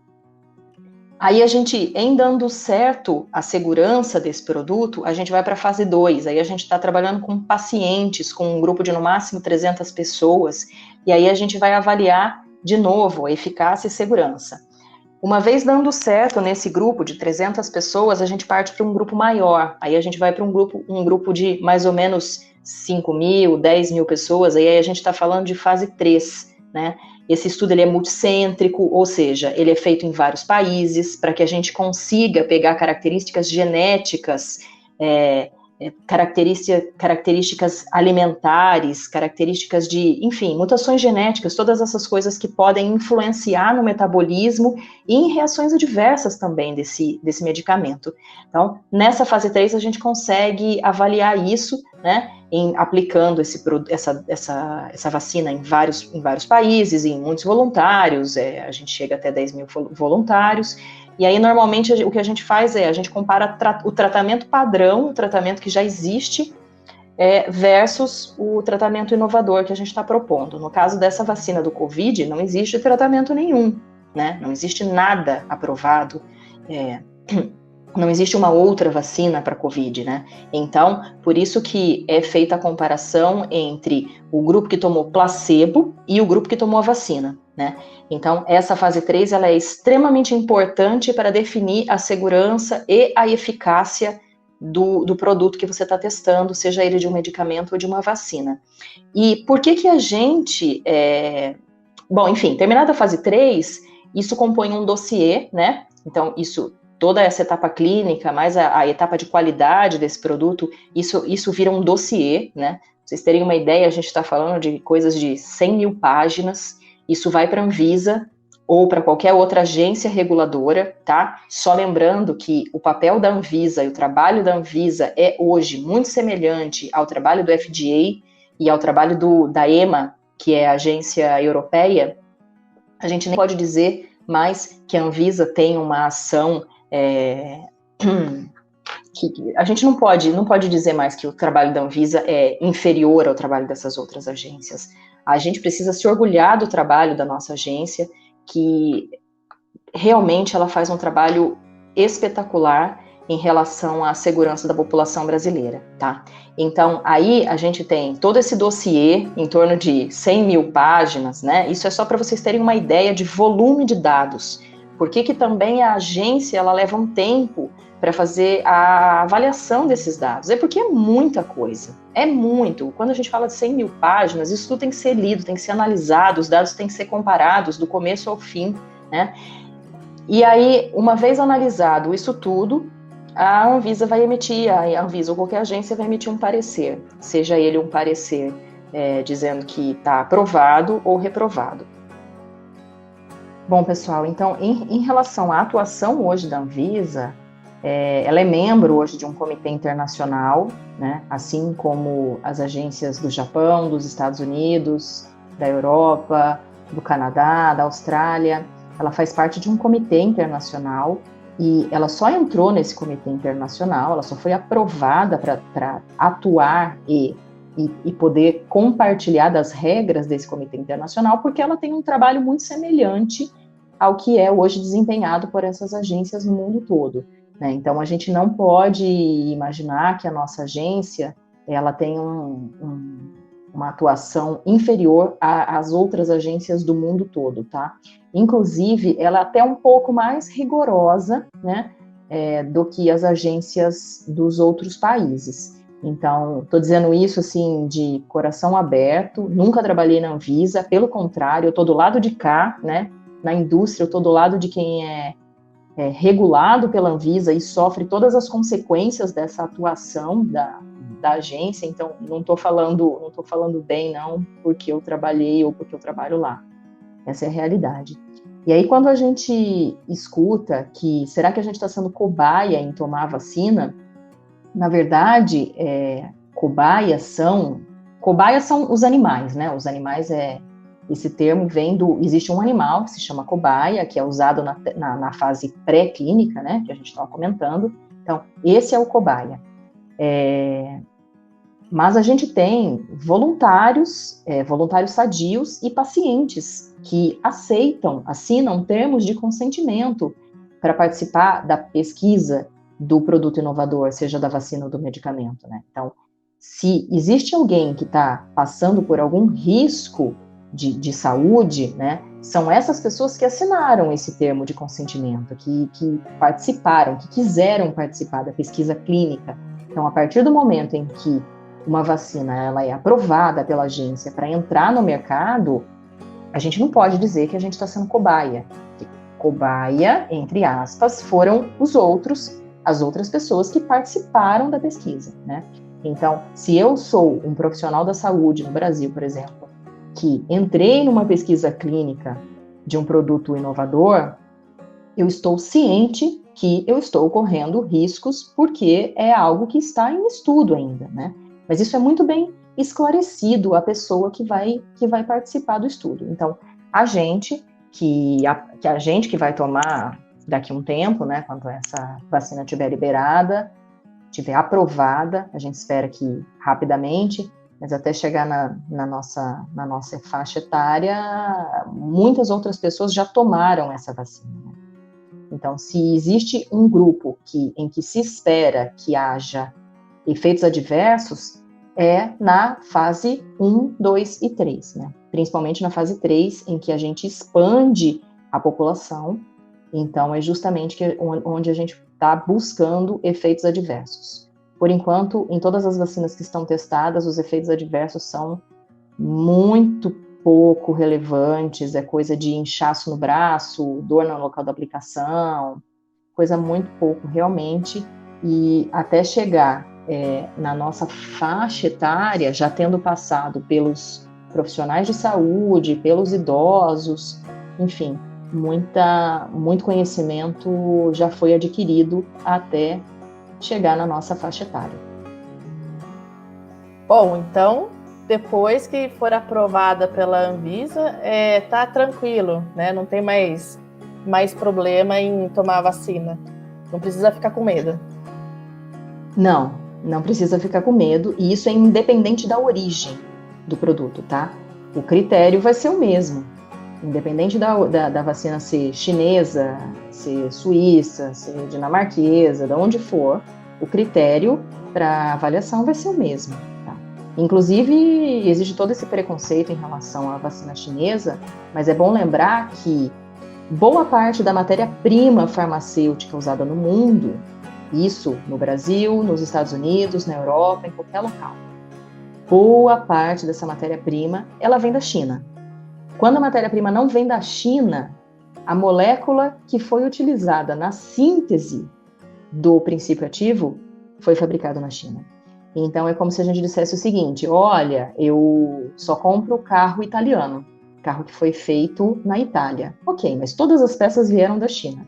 Aí a gente, em dando certo a segurança desse produto, a gente vai para a fase 2. Aí a gente está trabalhando com pacientes, com um grupo de no máximo 300 pessoas, e aí a gente vai avaliar de novo a eficácia e segurança. Uma vez dando certo nesse grupo de 300 pessoas, a gente parte para um grupo maior. Aí a gente vai para um grupo de mais ou menos 5.000, 10.000 pessoas, aí a gente está falando de fase 3, né? Esse estudo ele é multicêntrico, ou seja, ele é feito em vários países para que a gente consiga pegar características genéticas características alimentares, características de, enfim, mutações genéticas, todas essas coisas que podem influenciar no metabolismo e em reações adversas também desse medicamento. Então, nessa fase 3, a gente consegue avaliar isso, né, aplicando essa vacina em vários países, em muitos voluntários, a gente chega até 10 mil voluntários. E aí, normalmente, o que a gente faz a gente compara o tratamento padrão, o tratamento que já existe, versus o tratamento inovador que a gente está propondo. No caso dessa vacina do Covid, não existe tratamento nenhum, né? Não existe nada aprovado, não existe uma outra vacina para Covid, né? Então, por isso que é feita a comparação entre o grupo que tomou placebo e o grupo que tomou a vacina, né? Então, essa fase 3 ela é extremamente importante para definir a segurança e a eficácia do produto que você está testando, seja ele de um medicamento ou de uma vacina. E por que a gente... Bom, enfim, terminada a fase 3, isso compõe um dossiê, né? Então, toda essa etapa clínica, mais a etapa de qualidade desse produto, isso vira um dossiê, né? Pra vocês terem uma ideia, a gente está falando de coisas de 100 mil páginas. Isso vai para a Anvisa ou para qualquer outra agência reguladora, tá? Só lembrando que o papel da Anvisa e o trabalho da Anvisa é hoje muito semelhante ao trabalho do FDA e ao trabalho da EMA, que é a agência europeia. A gente nem pode dizer mais que a Anvisa tem uma ação que a gente não pode dizer mais que o trabalho da Anvisa é inferior ao trabalho dessas outras agências. A gente precisa se orgulhar do trabalho da nossa agência, que realmente ela faz um trabalho espetacular em relação à segurança da população brasileira, tá? Então, aí a gente tem todo esse dossiê, em torno de 100 mil páginas, né? Isso é só para vocês terem uma ideia de volume de dados. Por que também a agência, ela leva um tempo para fazer a avaliação desses dados? É porque é muita coisa, é muito. Quando a gente fala de 100 mil páginas, isso tudo tem que ser lido, tem que ser analisado, os dados têm que ser comparados do começo ao fim, né? E aí, uma vez analisado isso tudo, a Anvisa vai emitir, a Anvisa ou qualquer agência vai emitir um parecer, seja ele um parecer dizendo que está aprovado ou reprovado. Bom, pessoal, então, em relação à atuação hoje da Anvisa, ela é membro hoje de um comitê internacional, né, assim como as agências do Japão, dos Estados Unidos, da Europa, do Canadá, da Austrália. Ela faz parte de um comitê internacional e ela só entrou nesse comitê internacional, ela só foi aprovada para atuar e poder compartilhar das regras desse comitê internacional, porque ela tem um trabalho muito semelhante ao que é hoje desempenhado por essas agências no mundo todo, né? Então, a gente não pode imaginar que a nossa agência ela tem uma atuação inferior às outras agências do mundo todo, tá? Inclusive, ela é até um pouco mais rigorosa, né, do que as agências dos outros países. Então, estou dizendo isso assim de coração aberto, nunca trabalhei na Anvisa, pelo contrário, eu estou do lado de cá, né, na indústria, eu estou do lado de quem é regulado pela Anvisa e sofre todas as consequências dessa atuação da agência. Então, não estou falando bem, não, porque eu trabalhei ou porque eu trabalho lá. Essa é a realidade. E aí, quando a gente escuta que será que a gente está sendo cobaia em tomar a vacina, na verdade, cobaias são os animais, né? Os animais esse termo vem existe um animal que se chama cobaia, que é usado na fase pré-clínica, né? Que a gente estava comentando. Então, esse é o cobaia. Mas a gente tem voluntários sadios e pacientes que assinam termos de consentimento para participar da pesquisa do produto inovador, seja da vacina ou do medicamento, né? Então, se existe alguém que está passando por algum risco de saúde, né, são essas pessoas que assinaram esse termo de consentimento, que participaram, que quiseram participar da pesquisa clínica. Então, a partir do momento em que uma vacina ela é aprovada pela agência para entrar no mercado, a gente não pode dizer que a gente está sendo cobaia. Cobaia, entre aspas, foram os outros as outras pessoas que participaram da pesquisa, né? Então, se eu sou um profissional da saúde no Brasil, por exemplo, que entrei numa pesquisa clínica de um produto inovador, eu estou ciente que eu estou correndo riscos porque é algo que está em estudo ainda, né? Mas isso é muito bem esclarecido à pessoa que vai participar do estudo. Então, a gente que vai tomar daqui a um tempo, né, quando essa vacina estiver liberada, estiver aprovada, a gente espera que rapidamente, mas até chegar na nossa faixa etária, muitas outras pessoas já tomaram essa vacina, né? Então, se existe um grupo em que se espera que haja efeitos adversos, é na fase 1, 2 e 3, né? Principalmente na fase 3, em que a gente expande a população. Então, é justamente onde a gente está buscando efeitos adversos. Por enquanto, em todas as vacinas que estão testadas, os efeitos adversos são muito pouco relevantes, é coisa de inchaço no braço, dor no local da aplicação, coisa muito pouco realmente, e até chegar na nossa faixa etária, já tendo passado pelos profissionais de saúde, pelos idosos, enfim, muito conhecimento já foi adquirido até chegar na nossa faixa etária. Bom, então, depois que for aprovada pela Anvisa, tá tranquilo, né? Não tem mais problema em tomar a vacina. Não precisa ficar com medo. Não precisa ficar com medo, e isso é independente da origem do produto, tá? O critério vai ser o mesmo. Independente da vacina ser chinesa, ser suíça, ser dinamarquesa, de onde for, o critério para avaliação vai ser o mesmo. Tá? Inclusive, existe todo esse preconceito em relação à vacina chinesa, mas é bom lembrar que boa parte da matéria-prima farmacêutica usada no mundo, isso no Brasil, nos Estados Unidos, na Europa, em qualquer local, boa parte dessa matéria-prima, ela vem da China. Quando a matéria-prima não vem da China, a molécula que foi utilizada na síntese do princípio ativo foi fabricada na China. Então, é como se a gente dissesse o seguinte: olha, eu só compro carro italiano, carro que foi feito na Itália. Ok, mas todas as peças vieram da China.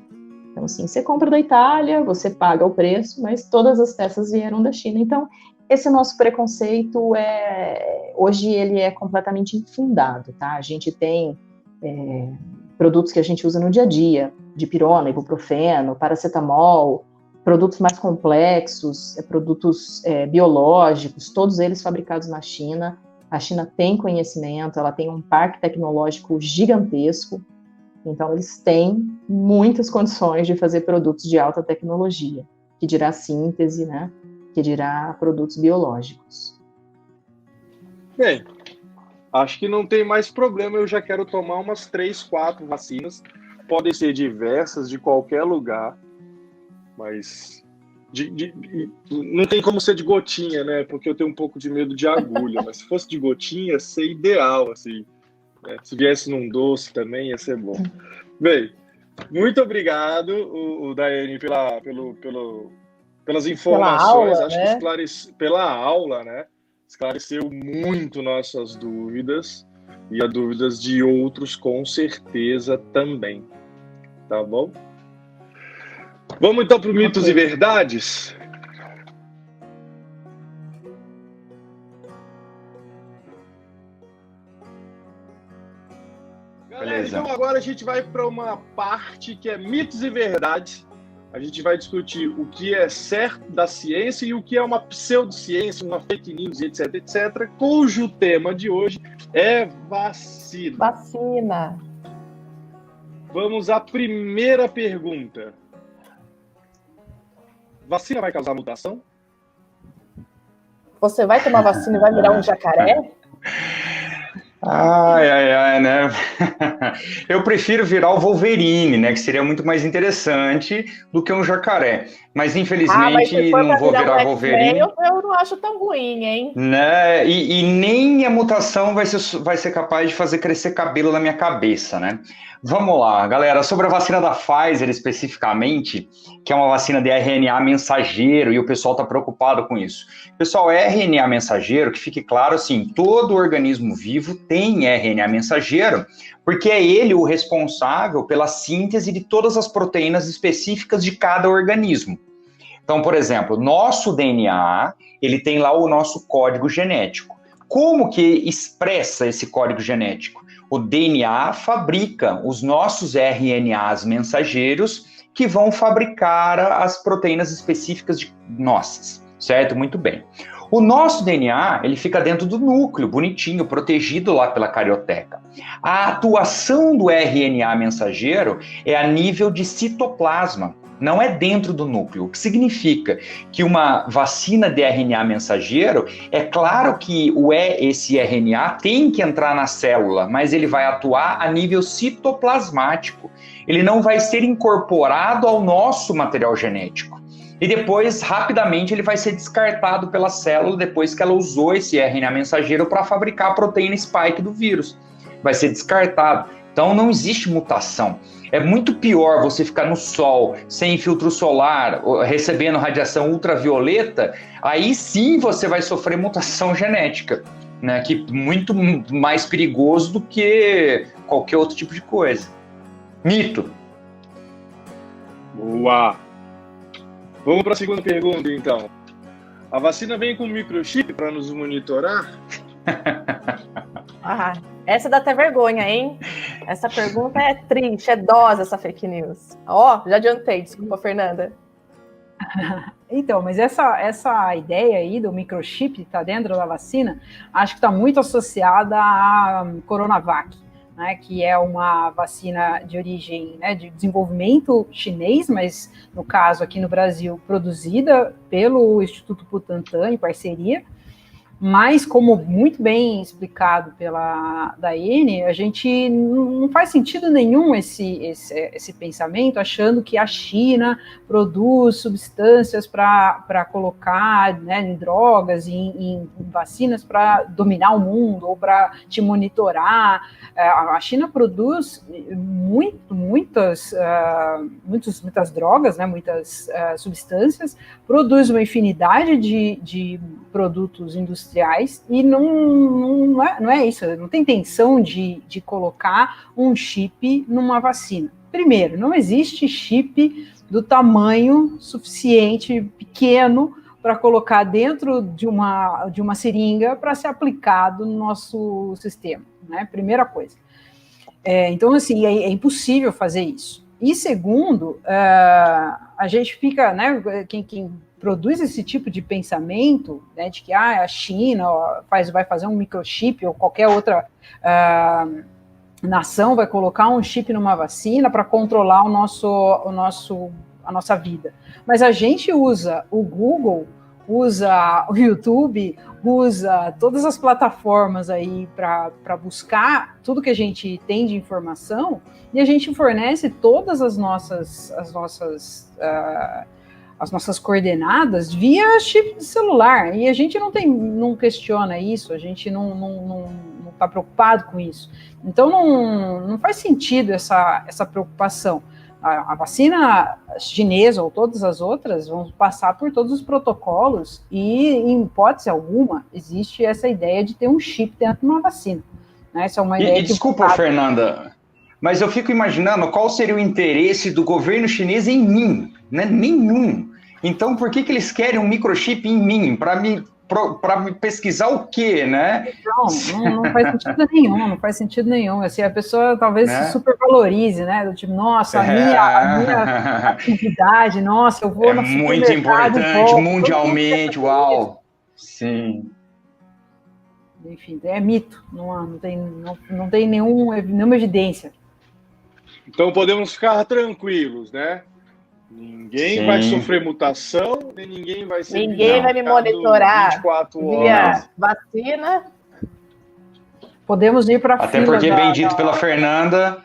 Então, assim, você compra da Itália, você paga o preço, mas todas as peças vieram da China. Então, esse nosso preconceito, hoje, ele é completamente infundado, tá? A gente tem produtos que a gente usa no dia a dia, dipirona, ibuprofeno, paracetamol, produtos mais complexos, produtos biológicos, todos eles fabricados na China. A China tem conhecimento, ela tem um parque tecnológico gigantesco, então eles têm muitas condições de fazer produtos de alta tecnologia, que dirá síntese, né? Que dirá produtos biológicos. Bem, acho que não tem mais problema, eu já quero tomar umas 3, 4 vacinas, podem ser diversas, de qualquer lugar, mas não tem como ser de gotinha, né? Porque eu tenho um pouco de medo de agulha, mas se fosse de gotinha, ia ser ideal, assim. Se viesse num doce também, ia ser bom. Bem, muito obrigado, Daiane, pelas informações, aula, acho que pela aula, né? Esclareceu muito nossas dúvidas e as dúvidas de outros, com certeza, também. Tá bom? Vamos então para o Mitos e Verdades? Galera, então agora a gente vai para uma parte que é Mitos e Verdades. A gente vai discutir o que é certo da ciência e o que é uma pseudociência, uma fake news, etc, etc, cujo tema de hoje é vacina. Vacina. Vamos à primeira pergunta. Vacina vai causar mutação? Você vai tomar vacina e vai virar um jacaré? Ai, né? Eu prefiro virar o Wolverine, né? Que seria muito mais interessante do que um jacaré. Mas, mas infelizmente, se for não pra vou virar virar um X-Men, Wolverine. eu não acho tão ruim, hein? Né? E nem a mutação vai ser capaz de fazer crescer cabelo na minha cabeça, né? Vamos lá, galera, sobre a vacina da Pfizer especificamente, que é uma vacina de RNA mensageiro, e o pessoal está preocupado com isso. Pessoal, RNA mensageiro, que fique claro assim, todo organismo vivo tem RNA mensageiro, porque é ele o responsável pela síntese de todas as proteínas específicas de cada organismo. Então, por exemplo, nosso DNA, ele tem lá o nosso código genético. Como que expressa esse código genético? O DNA fabrica os nossos RNAs mensageiros que vão fabricar as proteínas específicas nossas, certo? Muito bem. O nosso DNA, ele fica dentro do núcleo, bonitinho, protegido lá pela carioteca. A atuação do RNA mensageiro é a nível de citoplasma. Não é dentro do núcleo, o que significa que uma vacina de RNA mensageiro, é claro que esse RNA tem que entrar na célula, mas ele vai atuar a nível citoplasmático. Ele não vai ser incorporado ao nosso material genético. E depois, rapidamente, ele vai ser descartado pela célula depois que ela usou esse RNA mensageiro para fabricar a proteína spike do vírus. Vai ser descartado. Então, não existe mutação. É muito pior você ficar no sol, sem filtro solar, recebendo radiação ultravioleta, aí sim você vai sofrer mutação genética, né? Que é muito mais perigoso do que qualquer outro tipo de coisa. Mito. Boa! Vamos para a segunda pergunta, então. A vacina vem com microchip para nos monitorar? Essa dá até vergonha, hein? Essa pergunta é triste, é dose essa fake news. Já adiantei, desculpa, Fernanda. Então, mas essa ideia aí do microchip que está dentro da vacina, acho que está muito associada à Coronavac, né, que é uma vacina de origem, né, de desenvolvimento chinês, mas no caso aqui no Brasil, produzida pelo Instituto Butantan em parceria. Mas, como muito bem explicado pela Daiane, a gente não faz sentido nenhum esse pensamento, achando que a China produz substâncias para colocar, né, em drogas, em vacinas para dominar o mundo ou para te monitorar. A China produz muitas drogas, né, muitas substâncias, produz uma infinidade de produtos industriais e não é isso, não tem intenção de colocar um chip numa vacina. Primeiro, não existe chip do tamanho suficiente, pequeno, para colocar dentro de uma seringa para ser aplicado no nosso sistema, né? Primeira coisa. Então, assim, é impossível fazer isso. E segundo, a gente fica, né, quem produz esse tipo de pensamento, né, de que a China vai fazer um microchip ou qualquer outra nação vai colocar um chip numa vacina para controlar a nossa vida. Mas a gente usa o Google, usa o YouTube, usa todas as plataformas aí para buscar tudo que a gente tem de informação e a gente fornece todas as nossas coordenadas via chip de celular, e a gente não questiona isso, a gente não está preocupado com isso. Então não faz sentido essa preocupação. A vacina chinesa ou todas as outras vão passar por todos os protocolos e, em hipótese alguma, existe essa ideia de ter um chip dentro de uma vacina. Né? Essa é uma ideia desculpa, Fernanda, mas eu fico imaginando qual seria o interesse do governo chinês em mim, né? Nenhum. Então, por que eles querem um microchip em mim? Para me pesquisar o quê, né? Não faz sentido nenhum, não faz sentido nenhum. Assim, a pessoa talvez se supervalorize, né? Do tipo, nossa, a minha atividade, nossa, eu vou no supermercado. É muito importante, mundialmente, uau! Sim. Enfim, é mito, não tem nenhuma evidência. Então podemos ficar tranquilos, né? Ninguém vai sofrer mutação, nem ninguém vai ser... Ninguém vai me monitorar 24 horas. via vacina. Podemos ir para a Até porque, bem dito pela Fernanda,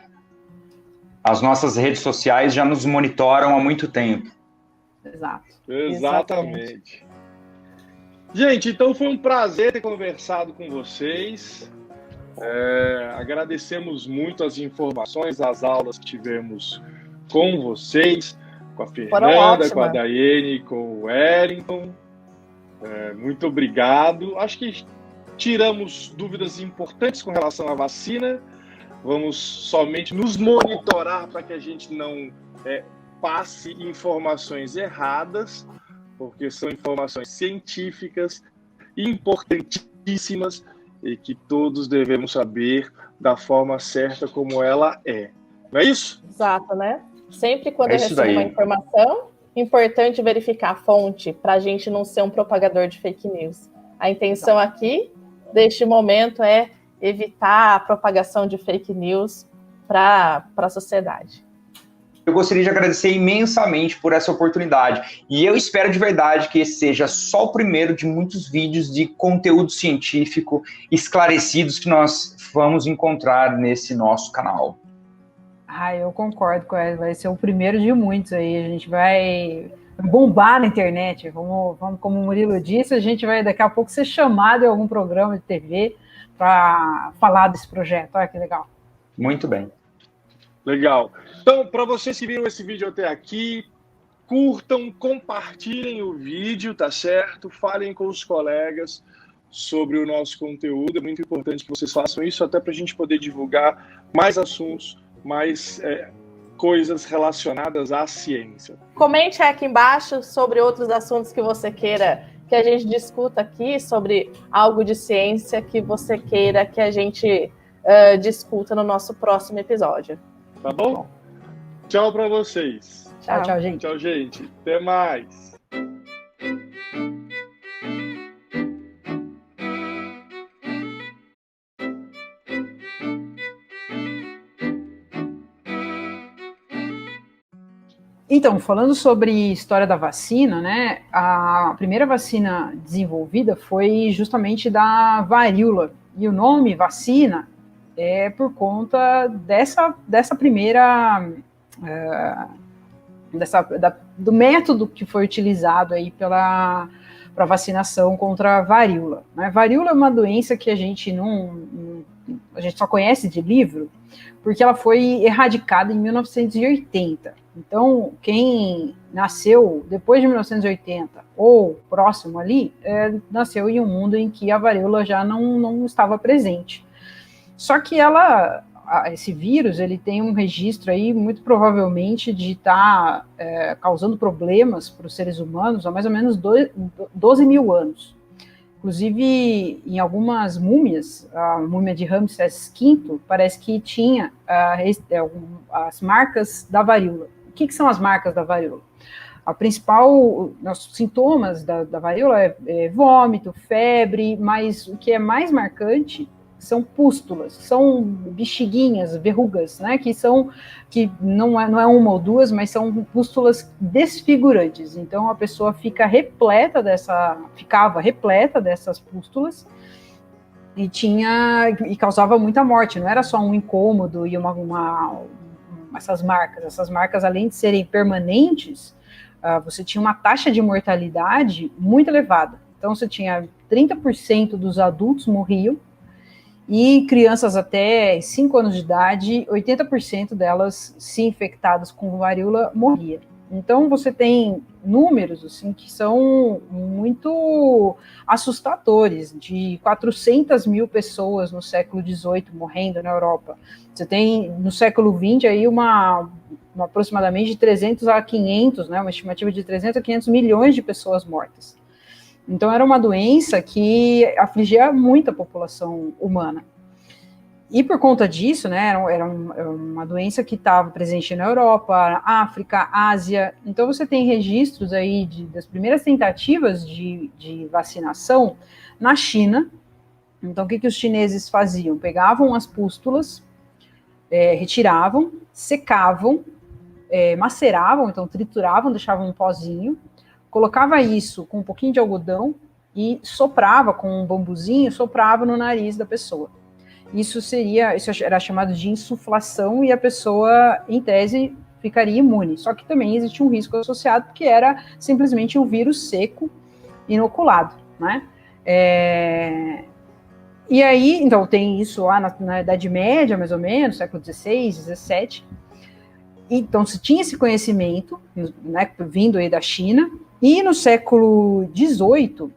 as nossas redes sociais já nos monitoram há muito tempo. Exato. Exatamente. Gente, então foi um prazer ter conversado com vocês. Agradecemos muito as informações, as aulas que tivemos com vocês, com a Fernanda, com a Daiane, com o Wellington. Muito obrigado. Acho que tiramos dúvidas importantes com relação à vacina. Vamos somente nos monitorar para que a gente não passe informações erradas, porque são informações científicas importantíssimas e que todos devemos saber da forma certa como ela é. Não é isso? Exato, né? Sempre quando eu recebo uma informação, importante verificar a fonte para a gente não ser um propagador de fake news. A intenção aqui, deste momento, é evitar a propagação de fake news para a sociedade. Eu gostaria de agradecer imensamente por essa oportunidade. E eu espero de verdade que esse seja só o primeiro de muitos vídeos de conteúdo científico esclarecidos que nós vamos encontrar nesse nosso canal. Eu concordo com ela. Vai ser o primeiro de muitos aí. A gente vai bombar na internet. Vamos, como o Murilo disse, a gente vai daqui a pouco ser chamado em algum programa de TV para falar desse projeto. Olha que legal. Muito bem. Legal. Então, para vocês que viram esse vídeo até aqui, curtam, compartilhem o vídeo, tá certo? Falem com os colegas sobre o nosso conteúdo. É muito importante que vocês façam isso, até para a gente poder divulgar mais assuntos, mais coisas relacionadas à ciência. Comente aqui embaixo sobre outros assuntos que você queira que a gente discuta aqui, sobre algo de ciência que você queira que a gente discuta no nosso próximo episódio. Tá bom? Tchau para vocês. Tchau, gente. Tchau, gente. Até mais. Então, falando sobre história da vacina, né? A primeira vacina desenvolvida foi justamente da varíola. E o nome vacina é por conta dessa primeira do método que foi utilizado aí para vacinação contra a varíola, né? Varíola é uma doença que a gente só conhece de livro, porque ela foi erradicada em 1980. Então, quem nasceu depois de 1980 ou próximo ali, nasceu em um mundo em que a varíola já não estava presente. Só que esse vírus, ele tem um registro aí, muito provavelmente, de estar causando problemas para os seres humanos há mais ou menos 12 mil anos. Inclusive, em algumas múmias, a múmia de Ramsés V, parece que tinha as marcas da varíola. O que são as marcas da varíola? Os sintomas da varíola é vômito, febre, mas o que é mais marcante são pústulas, são bexiguinhas, verrugas, né, que não é uma ou duas, mas são pústulas desfigurantes. Então a pessoa ficava repleta dessas pústulas e causava muita morte. Não era só um incômodo e essas marcas, além de serem permanentes, você tinha uma taxa de mortalidade muito elevada. Então você tinha 30% dos adultos morriam, e crianças até 5 anos de idade, 80% delas, se infectadas com varíola, morria. Então, você tem números assim, que são muito assustadores, de 400 mil pessoas no século XVIII morrendo na Europa. Você tem, no século XX, aí aproximadamente de 300 a 500, né, uma estimativa de 300 a 500 milhões de pessoas mortas. Então, era uma doença que afligia muito a população humana. E por conta disso, né, era uma doença que estava presente na Europa, África, Ásia. Então, você tem registros aí das primeiras tentativas de vacinação na China. Então, o que os chineses faziam? Pegavam as pústulas, retiravam, secavam, maceravam, então trituravam, deixavam um pozinho, colocava isso com um pouquinho de algodão e soprava com um bambuzinho, soprava no nariz da pessoa. Isso era chamado de insuflação e a pessoa, em tese, ficaria imune. Só que também existia um risco associado, porque era simplesmente um vírus seco inoculado, né? E aí, então, tem isso lá na Idade Média, mais ou menos, século XVI, XVII. Então, se tinha esse conhecimento, né, vindo aí da China, e no século XVIII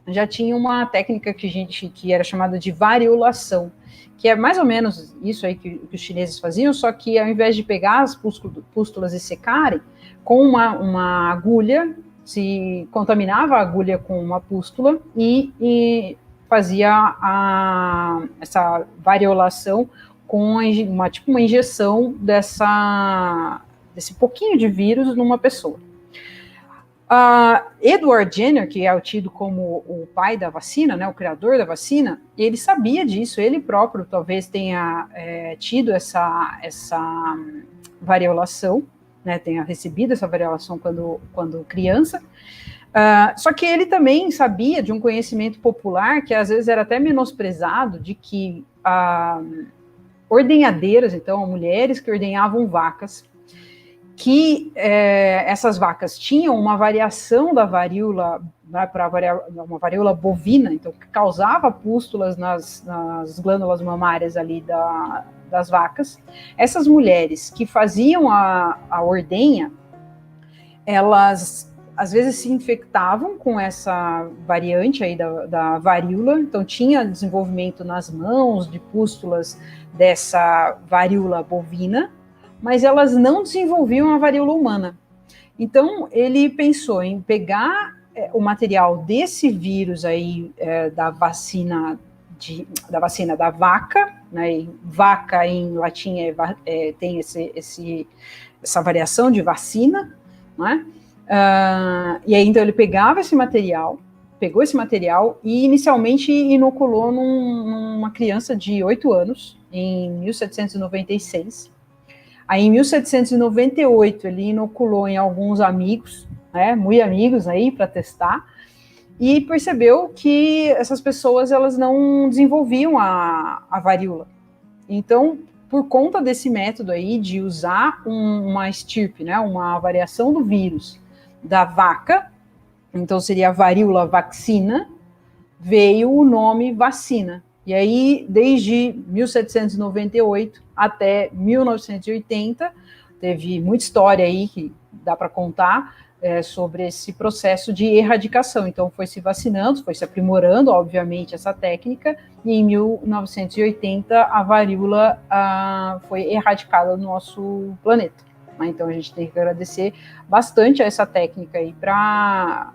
já tinha uma técnica que era chamada de variolação, que é mais ou menos isso aí que os chineses faziam, só que ao invés de pegar as pústulas e secarem, com uma agulha, se contaminava a agulha com uma pústula e fazia essa variolação com uma injeção desse pouquinho de vírus numa pessoa. Edward Jenner, que é tido como o pai da vacina, né, o criador da vacina, ele sabia disso, ele próprio talvez tenha tido essa variolação, né, tenha recebido essa variolação quando criança. Só que ele também sabia de um conhecimento popular que às vezes era até menosprezado, de que ordenhadeiras, então mulheres que ordenhavam vacas, que essas vacas tinham uma variação da varíola, né, uma varíola bovina, então que causava pústulas nas glândulas mamárias ali das vacas. Essas mulheres que faziam a ordenha, elas às vezes se infectavam com essa variante aí da varíola, então tinha desenvolvimento nas mãos de pústulas dessa varíola bovina, mas elas não desenvolviam a varíola humana. Então, ele pensou em pegar o material desse vírus aí, da vacina da vaca, né, e vaca em latim tem essa variação de vacina, né? E aí, então, ele pegou esse material e inicialmente inoculou numa criança de 8 anos, em 1796. Aí, em 1798, ele inoculou em alguns amigos, né, muito amigos aí, para testar, e percebeu que essas pessoas, elas não desenvolviam a varíola. Então, por conta desse método aí, de usar uma estirpe, né, uma variação do vírus da vaca, então seria a varíola vaccina, veio o nome vacina. E aí, desde 1798 até 1980, teve muita história aí que dá para contar sobre esse processo de erradicação. Então, foi se vacinando, foi se aprimorando, obviamente, essa técnica, e em 1980 a varíola foi erradicada do nosso planeta. Então, a gente tem que agradecer bastante a essa técnica aí a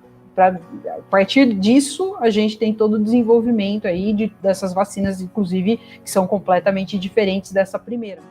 partir disso, a gente tem todo o desenvolvimento aí dessas vacinas, inclusive, que são completamente diferentes dessa primeira.